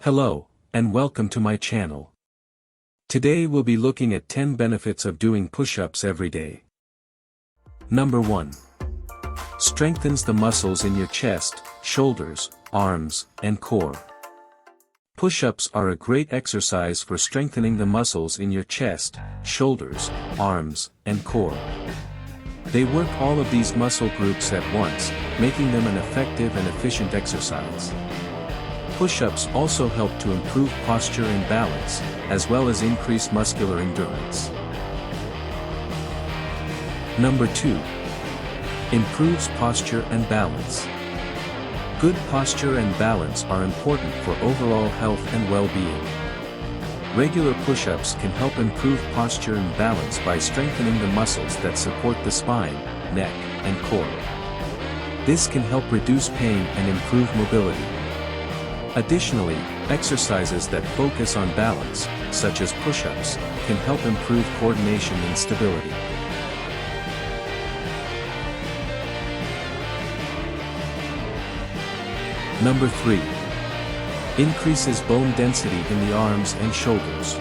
Hello, and welcome to my channel. Today we'll be looking at 10 benefits of doing push-ups every day. Number 1. Strengthens the muscles in your chest, shoulders, arms, and core. Push-ups are a great exercise for strengthening the muscles in your chest, shoulders, arms, and core. They work all of these muscle groups at once, making them an effective and efficient exercise. Push-ups also help to improve posture and balance, as well as increase muscular endurance. Number 2. Improves posture and balance. Good posture and balance are important for overall health and well-being. Regular push-ups can help improve posture and balance by strengthening the muscles that support the spine, neck, and core. This can help reduce pain and improve mobility. Additionally, exercises that focus on balance, such as push-ups, can help improve coordination and stability. Number 3. Increases bone density in the arms and shoulders.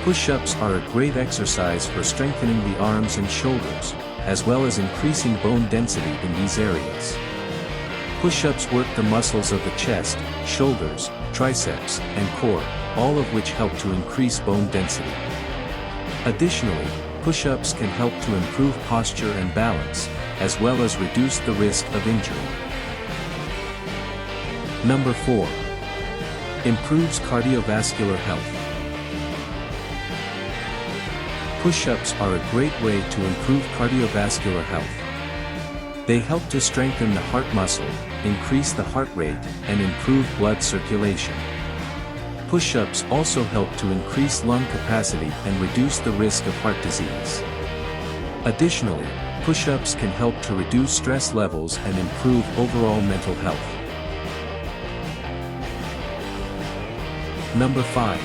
Push-ups are a great exercise for strengthening the arms and shoulders, as well as increasing bone density in these areas. Push-ups work the muscles of the chest, shoulders, triceps, and core, all of which help to increase bone density. Additionally, push-ups can help to improve posture and balance, as well as reduce the risk of injury. Number 4. Improves cardiovascular health. Push-ups are a great way to improve cardiovascular health. They help to strengthen the heart muscle, increase the heart rate, and improve blood circulation. Push-ups also help to increase lung capacity and reduce the risk of heart disease. Additionally, push-ups can help to reduce stress levels and improve overall mental health. Number 5.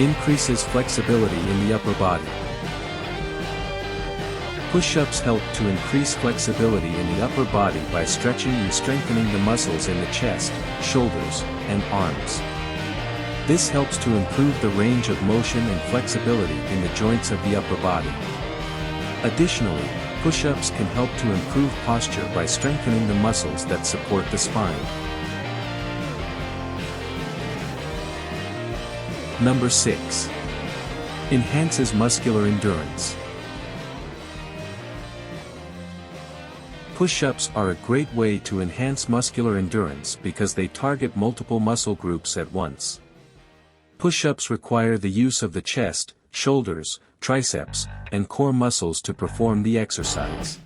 Increases flexibility in the upper body. Push-ups help to increase flexibility in the upper body by stretching and strengthening the muscles in the chest, shoulders, and arms. This helps to improve the range of motion and flexibility in the joints of the upper body. Additionally, push-ups can help to improve posture by strengthening the muscles that support the spine. Number 6. Enhances muscular endurance. Push-ups are a great way to enhance muscular endurance because they target multiple muscle groups at once. Push-ups require the use of the chest, shoulders, triceps, and core muscles to perform the exercise.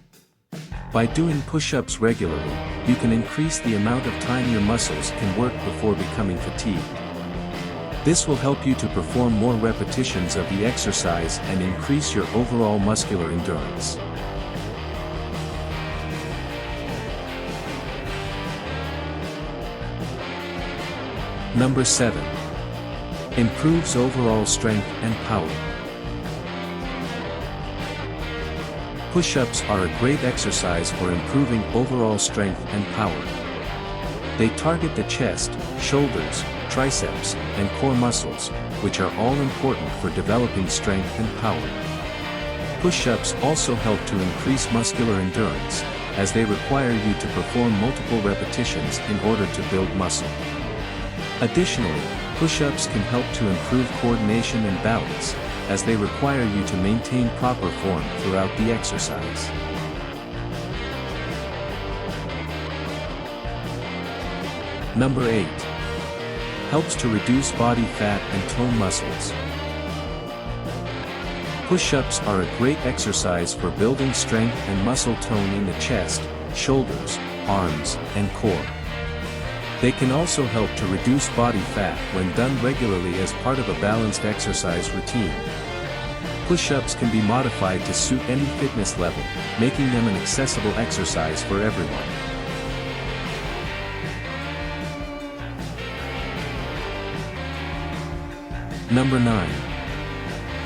By doing push-ups regularly, you can increase the amount of time your muscles can work before becoming fatigued. This will help you to perform more repetitions of the exercise and increase your overall muscular endurance. Number 7. Improves overall strength and power. Push-ups are a great exercise for improving overall strength and power. They target the chest, shoulders, triceps, and core muscles, which are all important for developing strength and power. Push-ups also help to increase muscular endurance, as they require you to perform multiple repetitions in order to build muscle. Additionally, push-ups can help to improve coordination and balance, as they require you to maintain proper form throughout the exercise. Number 8. Helps to reduce body fat and tone muscles. Push-ups are a great exercise for building strength and muscle tone in the chest, shoulders, arms, and core. They can also help to reduce body fat when done regularly as part of a balanced exercise routine. Push-ups can be modified to suit any fitness level, making them an accessible exercise for everyone. Number 9.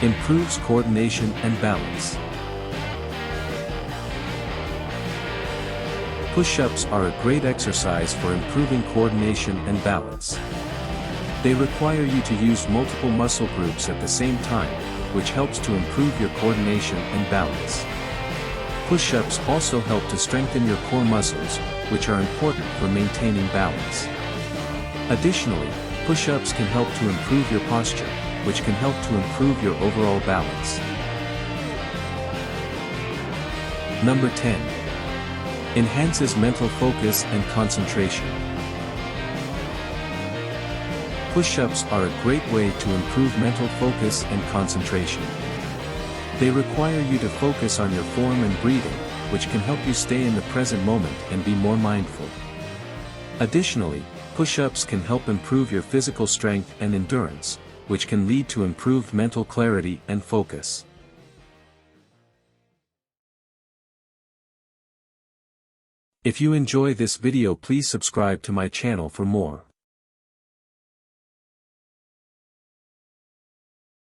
Improves coordination and balance. Push-ups are a great exercise for improving coordination and balance. They require you to use multiple muscle groups at the same time, which helps to improve your coordination and balance. Push-ups also help to strengthen your core muscles, which are important for maintaining balance. Additionally, push-ups can help to improve your posture, which can help to improve your overall balance. Number 10. Enhances mental focus and concentration. Push-ups are a great way to improve mental focus and concentration. They require you to focus on your form and breathing, which can help you stay in the present moment and be more mindful. Additionally, push-ups can help improve your physical strength and endurance, which can lead to improved mental clarity and focus. If you enjoy this video, please subscribe to my channel for more.